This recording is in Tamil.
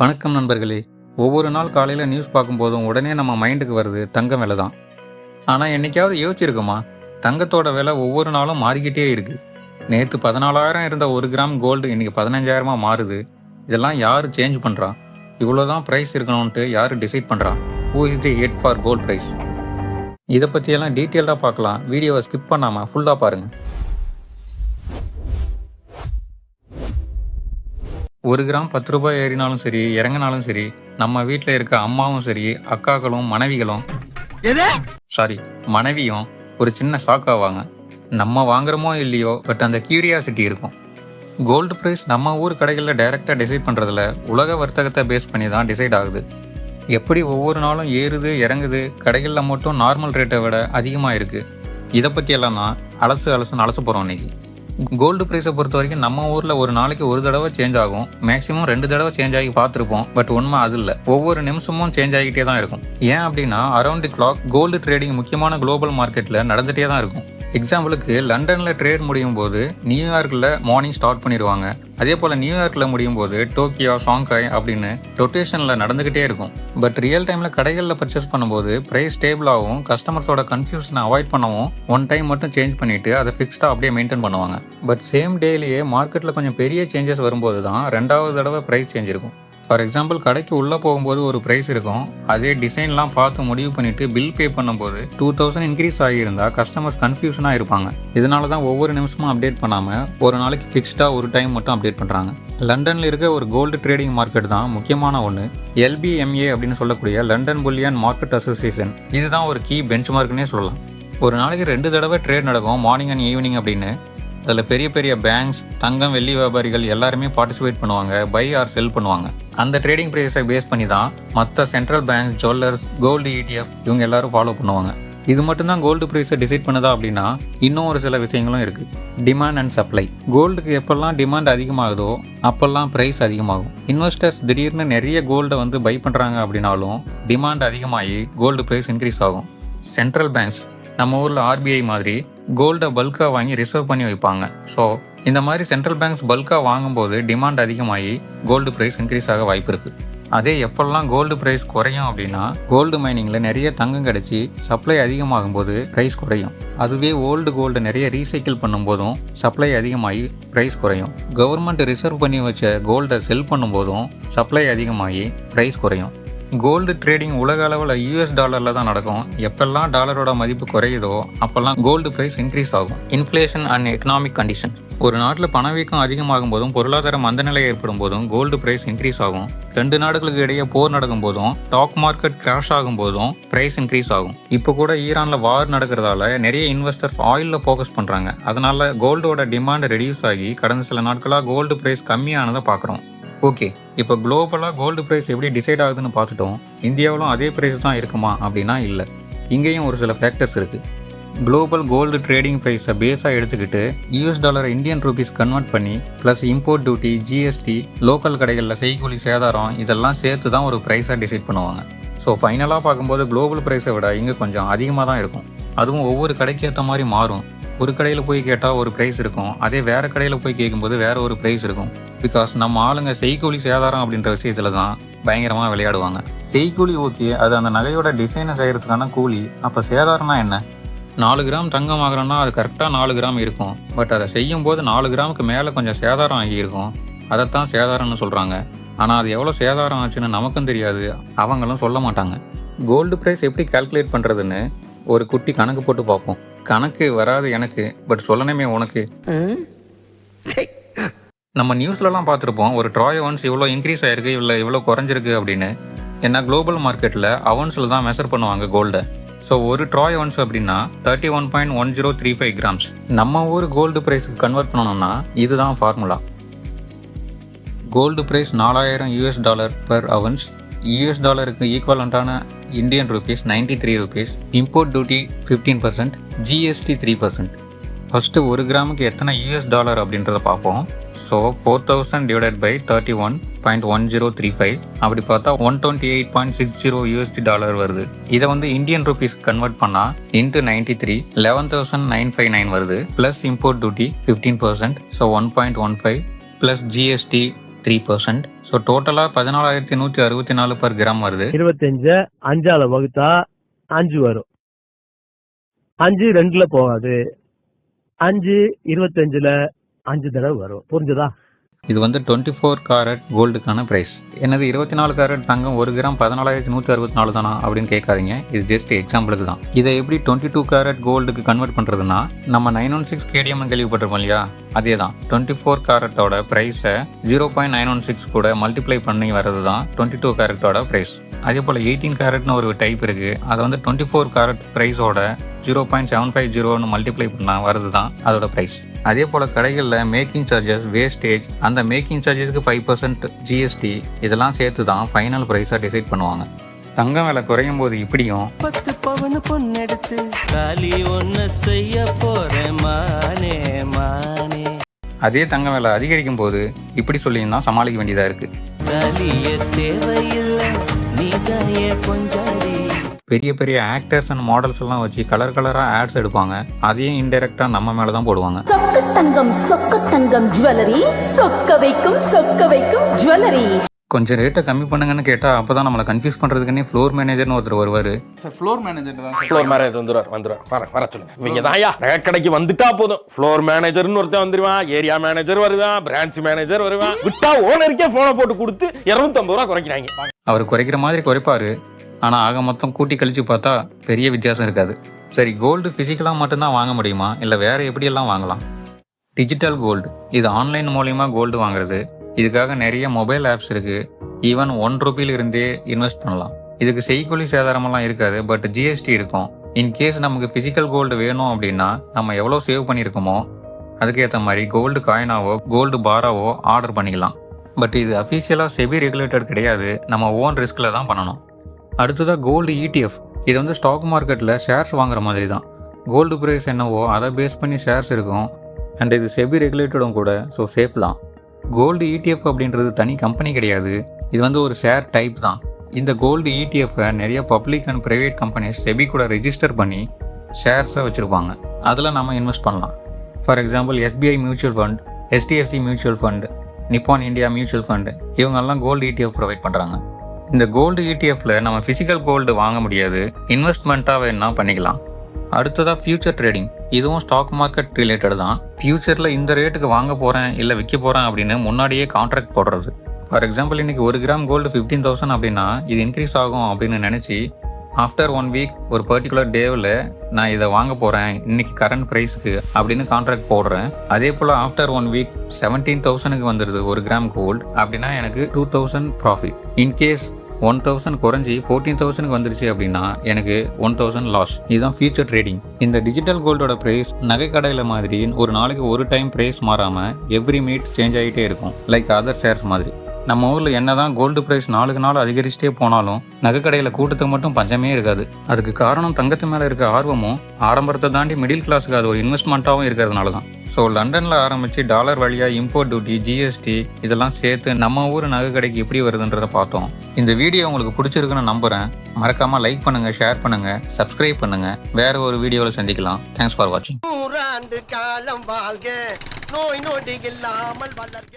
வணக்கம் நண்பர்களே. ஒவ்வொரு நாள் காலையில் நியூஸ் பார்க்கும்போதும் உடனே நம்ம மைண்டுக்கு வருது தங்கம் விலை தான். ஆனால் என்னைக்காவது யோசிச்சிருக்குமா, தங்கத்தோட விலை ஒவ்வொரு நாளும் மாறிக்கிட்டே இருக்கு. நேற்று 14,000 இருந்த 1 கிராம் கோல்டு இன்னைக்கு 15,000 மாறுது. இதெல்லாம் யார் சேஞ்ச் பண்ணுறா? இவ்வளோதான் ப்ரைஸ் இருக்கணும்ன்ட்டு யார் டிசைட் பண்ணுறா? Who is the head for gold price? இதை பற்றியெல்லாம் டீட்டெயில்டாக பார்க்கலாம். வீடியோவை ஸ்கிப் பண்ணாமல் ஃபுல்லாக பாருங்கள். 1 கிராம் 10 ரூபாய் ஏறினாலும் சரி இறங்கினாலும் சரி, நம்ம வீட்டில் இருக்க அம்மாவும் சரி, அக்காக்களும் மனைவியும் ஒரு சின்ன ஷாக் ஆவாங்க. நம்ம வாங்குறோமோ இல்லையோ, பட் அந்த கியூரியாசிட்டி இருக்கும். கோல்டு ப்ரைஸ் நம்ம ஊர் கடைகளில் டைரெக்டாக டிசைட் பண்ணுறதில்ல, உலக வர்த்தகத்தை பேஸ் பண்ணி தான் டிசைட் ஆகுது. எப்படி ஒவ்வொரு நாளும் ஏறுது இறங்குது, கடைகளில் மட்டும் நார்மல் ரேட்டை விட அதிகமாக இருக்குது. இதை பற்றியெல்லாம் தான் அலச போகிறோம் இன்னைக்கு. கோல்டு ப்ரைஸை பொறுத்த வரைக்கும் நம்ம ஊரில் ஒரு நாளைக்கு ஒரு தடவை சேஞ்ச் ஆகும், மேக்ஸிமம் 2 தடவை சேஞ்ச் ஆகி பார்த்துருப்போம். பட் உண்மை அது இல்லை, ஒவ்வொரு நிமிஷமும் சேஞ்ச் ஆகிட்டே தான் இருக்கும். ஏன் அப்படின்னா, around the clock gold trading முக்கியமான குளோபல் மார்க்கெட்டில் நடந்துகிட்டே தான் இருக்கும். எக்ஸாம்பிளுக்கு லண்டனில் ட்ரேட் முடியும் போது நியூயார்க்கில் மார்னிங் ஸ்டார்ட் பண்ணிடுவாங்க. அதே போல் நியூயார்க்கில் முடியும் போது டோக்கியோ, ஷாங்காய் அப்படின்னு ரொட்டேஷனில் நடந்துக்கிட்டே இருக்கும். பட் ரியல் டைமில் கடைகளில் பர்ச்சேஸ் பண்ணும்போது ப்ரைஸ் ஸ்டேபிளாகவும் கஸ்டமர்ஸோட கன்ஃபியூஷனை அவாய்ட் பண்ணவும் ஒன் டைம் மட்டும் சேஞ்ச் பண்ணிவிட்டு அதை ஃபிக்ஸ்டாக அப்படியே மெயின்டைன் பண்ணுவாங்க. பட் சேம் டேலேயே மார்க்கெட்டில் கொஞ்சம் பெரிய சேஞ்சஸ் வரும்போது தான் 2வது தடவை ப்ரைஸ் சேஞ்ச் இருக்கும். ஃபார் எக்ஸாம்பிள், கடைக்கு உள்ளே போகும்போது ஒரு ப்ரைஸ் இருக்கும், அதே டிசைன்லாம் பார்த்து முடிவு பண்ணிவிட்டு பில் பே பண்ணும்போது 2000 இன்க்ரீஸ் ஆகியிருந்தால் கஸ்டமர்ஸ் கன்ஃபியூஷனாக இருப்பாங்க. இதனால தான் ஒவ்வொரு நிமிஷமும் அப்டேட் பண்ணாமல் ஒரு நாளைக்கு ஃபிக்ஸ்டாக ஒரு டைம் மட்டும் அப்டேட் பண்ணுறாங்க. லண்டனில் இருக்க ஒரு கோல்டு ட்ரேடிங் மார்க்கெட் தான் முக்கியமான ஒன்று. LBMA அப்படின்னு சொல்லக்கூடிய லண்டன் புல்லியன் மார்க்கெட் அசோசியேஷன், இதுதான் ஒரு கீ பெஞ்ச் மார்க்னே சொல்லலாம். ஒரு நாளைக்கு 2 தடவை ட்ரேட் நடக்கும், மார்னிங் அண்ட் ஈவினிங் அப்படின்னு. அதில் பெரிய பெரிய பேங்க்ஸ், தங்கம் வெள்ளி வியாபாரிகள் எல்லாருமே பார்ட்டிசிபேட் பண்ணுவாங்க, பை ஆர் செல் பண்ணுவாங்க. அந்த ட்ரேடிங் ப்ரைஸை பேஸ் பண்ணி தான் மற்ற central banks, jewellers, gold ETF இவங்க எல்லாரும் ஃபாலோ பண்ணுவாங்க. இது மட்டும்தான் கோல்டு ப்ரைஸை டிசைட் பண்ணுதா அப்படின்னா, இன்னும் ஒரு சில விஷயங்களும் இருக்குது. Demand and supply. கோல்டுக்கு எப்பெல்லாம் டிமாண்ட் அதிகமாகுதோ அப்போல்லாம் ப்ரைஸ் அதிகமாகும். இன்வெஸ்டர்ஸ் திடீர்னு நிறைய கோல்டை பை பண்ணுறாங்க அப்படின்னாலும் டிமாண்ட் அதிகமாகி கோல்டு ப்ரைஸ் இன்க்ரீஸ் ஆகும். சென்ட்ரல் பேங்க்ஸ், நம்ம ஊரில் RBI மாதிரி கோல்டை பல்காக வாங்கி ரிசர்வ் பண்ணி வைப்பாங்க. ஸோ இந்த மாதிரி சென்ட்ரல் பேங்க்ஸ் பல்காக வாங்கும்போது டிமாண்ட் அதிகமாகி கோல்டு ப்ரைஸ் இன்க்ரீஸ் ஆக வாய்ப்பு இருக்குது. அதே எப்பெல்லாம் கோல்டு ப்ரைஸ் குறையும் அப்படின்னா, கோல்டு மைனிங்கில் நிறைய தங்கம் கிடச்சி சப்ளை அதிகமாகும் போது ப்ரைஸ் குறையும். அதுவே ஓல்டு கோல்டு நிறைய ரீசைக்கிள் பண்ணும்போதும் சப்ளை அதிகமாகி ப்ரைஸ் குறையும். கவர்மெண்ட் ரிசர்வ் பண்ணி வச்ச கோல்டை செல் பண்ணும்போதும் சப்ளை அதிகமாகி ப்ரைஸ் குறையும். கோல்டு ட்ரேடிங் உலக அளவில் US டாலரில் தான் நடக்கும். எப்பெல்லாம் டாலரோட மதிப்பு குறையுதோ அப்போல்லாம் கோல்டு ப்ரைஸ் இன்க்ரீஸ் ஆகும். Inflation and economic condition. ஒரு நாட்டில் பணவீக்கம் அதிகமாகும் போதும் பொருளாதார மந்தநிலை ஏற்படும் போதும் கோல்டு ப்ரைஸ் இன்க்ரீஸ் ஆகும். 2 நாடுகளுக்கு இடையே போர் நடக்கும் போதும், ஸ்டாக் மார்க்கெட் கிராஷ் ஆகும் போதும் ப்ரைஸ் இன்க்ரீஸ் ஆகும். இப்போ கூட ஈரானில் வார் நடக்கிறதால நிறைய இன்வெஸ்டர்ஸ் ஆயிலில் ஃபோக்கஸ் பண்ணுறாங்க. அதனால கோல்டோட டிமாண்ட் ரெடியூஸ் ஆகி கடந்த சில நாட்களாக கோல்டு ப்ரைஸ் கம்மியானதை பார்க்குறோம். ஓகே, இப்போ குளோபலாக கோல்டு ப்ரைஸ் எப்படி டிசைட் ஆகுதுன்னு பார்த்துட்டோம். இந்தியாவிலும் அதே ப்ரைஸ் தான் இருக்குமா அப்படின்னா இல்லை. இங்கேயும் ஒரு சில ஃபேக்டர்ஸ் இருக்குது. குளோபல் கோல்டு ட்ரேடிங் ப்ரைஸை பேஸாக எடுத்துக்கிட்டு US டாலரை இந்தியன் ரூபீஸ் கன்வெர்ட் பண்ணி plus import duty, GST, local கடைகளில் செய்கூலி சேதாரம் இதெல்லாம் சேர்த்து தான் ஒரு ப்ரைஸாக டிசைட் பண்ணுவாங்க. ஸோ ஃபைனலாக பார்க்கும்போது குளோபல் ப்ரைஸை விட இங்கே கொஞ்சம் அதிகமாக தான் இருக்கும். அதுவும் ஒவ்வொரு கடைக்கு ஏற்ற மாதிரி மாறும். ஒரு கடையில் போய் கேட்டால் ஒரு ப்ரைஸ் இருக்கும், அதே வேறு கடையில் போய் கேட்கும்போது வேறு ஒரு ப்ரைஸ் இருக்கும். பிகாஸ் நம்ம ஆளுங்க செய்கூலி சேதாரம் அப்படின்ற விஷயத்தில் தான் பயங்கரமாக விளையாடுவாங்க. செய்கூலி ஓகே, அது அந்த நகையோட டிசைனை செய்கிறதுக்கான கூலி. அப்போ சேதாரம்னா என்ன? 4 கிராம் தங்கம் வாங்குறோன்னா அது கரெக்டாக 4 கிராம் இருக்கும். பட் அதை செய்யும் போது 4 கிராமுக்கு மேலே கொஞ்சம் சேதாரம் ஆகியிருக்கும். அதைத்தான் சேதாரம்னு சொல்கிறாங்க. ஆனால் அது எவ்வளோ சேதாரம் ஆச்சுன்னு நமக்கும் தெரியாது, அவங்களும் சொல்ல மாட்டாங்க. கோல்டு ப்ரைஸ் எப்படி கால்குலேட் பண்ணுறதுன்னு ஒரு குட்டி கணக்கு போட்டு பார்ப்போம். கணக்கு வராது எனக்கு, பட் சொல்லணுமே உனக்கு. நம்ம நியூஸ்லலாம் பார்த்துருப்போம், ஒரு ட்ராய் ஒன்ஸ் இவ்வளோ இன்க்ரீஸ் ஆகிருக்கு, இவ்வளோ குறைஞ்சிருக்கு அப்படின்னு. ஏன்னா குளோபல் மார்க்கெட்டில் அவன்ஸில் தான் மெஷர் பண்ணுவாங்க கோல்டை. ஸோ ஒரு ட்ராய் ஒன்ஸ் அப்படின்னா 31.1035 கிராம்ஸ். நம்ம ஊர் கோல்டு ப்ரைஸுக்கு கன்வெர்ட் பண்ணணும்னா இதுதான் formula. Gold price 4000 US dollar per ounce. US டாலருக்கு ஈக்குவலண்ட்டான Indian rupees 93 rupees. Import duty 15%, GST 3%. First 1 கிராமுக்கு எத்தனை US டாலர் அப்படின்றத பார்ப்போம். ஸோ 4000 டிவைடட் பை 31.1035, அப்படி பார்த்தா 128.60 USD டாலர் வருது. இதை இந்தியன் ரூபீஸ் கன்வெர்ட் பண்ணால் இன்ட்டு 93 11,959 வருது. Plus import duty 15%, so 1.15 plus GST 3%. So டோட்டலாக 14,164 per கிராம் வருது. 25 5ஆல வகுத்தா 5 வரும். 5 2ல போகாது. 5 25ல 5 தடவை வரும். புரிஞ்சுதா? இது வந்து 24 கேரட் கோல்டுக்கான ப்ரைஸ். என்னது 24 கேரட் தங்கம் 1 கிராம் 14,164 தானா அப்படின்னு கேட்காதீங்க. இது ஜஸ்ட் எக்ஸாம்பிளுக்கு தான். இதை எப்படி 22 கேரட் கோல்டுக்கு கன்வெர்ட் பண்ணுறதுன்னா, நம்ம 916 KDM கேள்விப்பட்டிருப்போம் இல்லையா, அதே தான் 24 கேரட்டோட ப்ரைஸை 0.916 கூட மல்டிப்ளை பண்ணி வர்றது தான் 22 கேரட்டோட ப்ரைஸ். அதே போல் 18 கேரட்னு ஒரு டைப் இருக்குது. அதை வந்து 24 கேரட் ப்ரைஸோட 0.750 மல்டிப்ளை பண்ணால் வருது தான் அதோட ப்ரைஸ். அதே போல் கடைகளில் மேக்கிங் சார்ஜஸ், வேஸ்டேஜ், அந்த மேக்கிங் சார்ஜஸ்க்கு 5% GST இதெல்லாம் சேர்த்து தான் ஃபைனல் ப்ரைஸாக டிசைட் பண்ணுவாங்க. தங்கம் விலை குறையும் போது இப்படியும் 10 பவன் பொண்ணெடுத்து காலி ஒன்று செய்ய போறேன் மானே மானே, அதே தங்கம் விலை அதிகரிக்கும் போது இப்படி சொல்லியும் தான் சமாளிக்க வேண்டியதாக இருக்குது. காலிய தேவையில்லை நீதாயே கொஞ்சாரி. பெரிய பெரிய ஆக்டர்ஸ் அண்ட் மாடல்ஸ் எல்லாம் வச்சு கலர் கலராக ஆட்ஸ் எடுப்பாங்க. அதையும் இன்டெரக்டாக நம்ம மேலே தான் போடுவாங்க. சொக்க தங்கம் ஜுவல்லரி, சொக்க வைக்கும் ஜுவல்லரி. கொஞ்சம் ரேட்டை கம்மி பண்ணுங்கன்னு கேட்டால் அப்போ தான் நம்மளை கன்ஃபியூஸ் பண்ணுறதுக்குன்னே ஃப்ளோர் மேனேஜர்னு ஒருத்தர் வருவார். ஃப்ளோர் மேனேஜர் வந்துருவார். வர சொல்லுங்க. இவங்க தான் கடைக்கு வந்துட்டா போதும், ஃப்ளோர் மேனேஜர்னு ஒருத்தன் வந்துருவான், ஏரியா மேனேஜர் வருவான், பிரான்ச் மேனேஜர் வருவான். விட்டா ஓனருக்கே போனை போட்டு கொடுத்து 250 ரூபா குறைக்கிறாங்க. அவர் குறைக்கிற மாதிரி குறைப்பார். ஆனால் ஆக மொத்தம் கூட்டி கழிச்சு பார்த்தா பெரிய வித்தியாசம் இருக்காது. சரி, கோல்டு ஃபிசிக்கலாக மட்டும்தான் வாங்க முடியுமா, இல்லை வேறு எப்படியெல்லாம் வாங்கலாம்? டிஜிட்டல் கோல்டு, இது ஆன்லைன் மூலிமா கோல்டு வாங்குறது. இதுக்காக நிறைய மொபைல் ஆப்ஸ் இருக்குது. ஈவன் 1 ரூபியிலிருந்தே இன்வெஸ்ட் பண்ணலாம். இதுக்கு செய்கூலி சேதாரமெல்லாம் இருக்காது, பட் GST இருக்கும். இன்கேஸ் நமக்கு ஃபிசிக்கல் கோல்டு வேணும் அப்படின்னா நம்ம எவ்வளோ சேவ் பண்ணியிருக்கோமோ அதுக்கேற்ற மாதிரி கோல்டு காயினாவோ கோல்டு பாராவோ ஆர்டர் பண்ணிக்கலாம். பட் இது அஃபீஷியலாக செபி ரெகுலேட்டட் கிடையாது. நம்ம ஓன் ரிஸ்கில் தான் பண்ணணும். அடுத்ததாக கோல்டு ETF. இது வந்து ஸ்டாக் மார்க்கெட்டில் ஷேர்ஸ் வாங்குற மாதிரி தான். கோல்டு ப்ரைஸ் என்னவோ அதை பேஸ் பண்ணி ஷேர்ஸ் இருக்கும். அண்ட் இது செபி ரெகுலேட்டடும் கூட, ஸோ சேஃப் தான். கோல்டு ETF அப்படின்றது தனி கம்பெனி கிடையாது. இது வந்து ஒரு ஷேர் டைப் தான். இந்த கோல்டு ETF-ஐ நிறைய public and private companies SEBI கூட ரெஜிஸ்டர் பண்ணி ஷேர்ஸை வச்சுருப்பாங்க. அதில் நம்ம இன்வெஸ்ட் பண்ணலாம். For example SBI mutual fund, HDFC mutual fund, Nippon India mutual fund, இவங்கெல்லாம் கோல்டு ETF ப்ரொவைட் பண்ணுறாங்க. இந்த கோல்டு ETF-ல நம்ம ஃபிசிக்கல் கோல்டு வாங்க முடியாது, இன்வெஸ்ட்மெண்ட்டாக வேணா பண்ணிக்கலாம். அடுத்ததாக ஃபியூச்சர் ட்ரேடிங். இதுவும் ஸ்டாக் மார்க்கெட் ரிலேட்டட் தான். ஃபியூச்சரில் இந்த ரேட்டுக்கு வாங்க போகிறேன் இல்லை விற்க போகிறேன் அப்படின்னு முன்னாடியே கான்ட்ராக்ட் போடுறது. ஃபார் எக்ஸாம்பிள் இன்றைக்கி 1 கிராம் கோல்டு 15,000 அப்படின்னா இது இன்க்ரீஸ் ஆகும் அப்படின்னு நினச்சி ஆஃப்டர் 1 வீக் ஒரு பர்டிகுலர் டேவில் நான் இதை வாங்க போகிறேன் இன்னைக்கு கரண்ட் ப்ரைஸுக்கு அப்படின்னு கான்ட்ராக்ட் போடுறேன். அதே போல் ஆஃப்டர் 1 வீக் 17,000க்கு வந்துடுது 1 கிராம் கோல்டு அப்படின்னா எனக்கு 2,000 ப்ராஃபிட். இன்கேஸ் 1,000 குறைஞ்சி 14,000க்கு வந்துருச்சு அப்படின்னா எனக்கு 1,000 லாஸ். இதுதான் ஃபியூச்சர் ட்ரேடிங். இந்த டிஜிட்டல் கோல்டோட ப்ரைஸ் நகை கடையில் மாதிரி ஒரு நாளைக்கு ஒரு டைம் ப்ரைஸ் மாறாமல் எவ்ரி மினிட் சேஞ்ச் ஆகிட்டே இருக்கும், லைக் அதர் ஷேர்ஸ் மாதிரி. நம்ம ஊரில் என்னதான் கோல்டு ப்ரைஸ் நாளுக்கு நாள் அதிகரிச்சுட்டே போனாலும் நகை கடையில் கூட்டத்துக்கு மட்டும் பஞ்சமே இருக்காது. அதுக்கு காரணம் தங்கத்து மேலே இருக்க ஆர்வமும் ஆடம்பரத்தை தாண்டி மிடில் கிளாஸுக்கு அது ஒரு இன்வெஸ்ட்மெண்ட்டாகவும் இருக்கிறதுனால தான். ஸோ லண்டனில் ஆரம்பித்து டாலர் வழியாக இம்போர்ட் டியூட்டி, GST இதெல்லாம் சேர்த்து நம்ம ஊர் நகை கடைக்கு எப்படி வருதுன்றதை பார்த்தோம். இந்த வீடியோ உங்களுக்கு பிடிச்சிருக்குன்னு நம்புகிறேன். மறக்காமல் லைக் பண்ணுங்கள், ஷேர் பண்ணுங்கள், சப்ஸ்கிரைப் பண்ணுங்கள். வேறு ஒரு வீடியோவில் சந்திக்கலாம். தேங்க்ஸ் ஃபார் வாட்சிங். 100 ஆண்டு காலம் வாழ்க, நோய் நொடி இல்லாமல் வளர்க.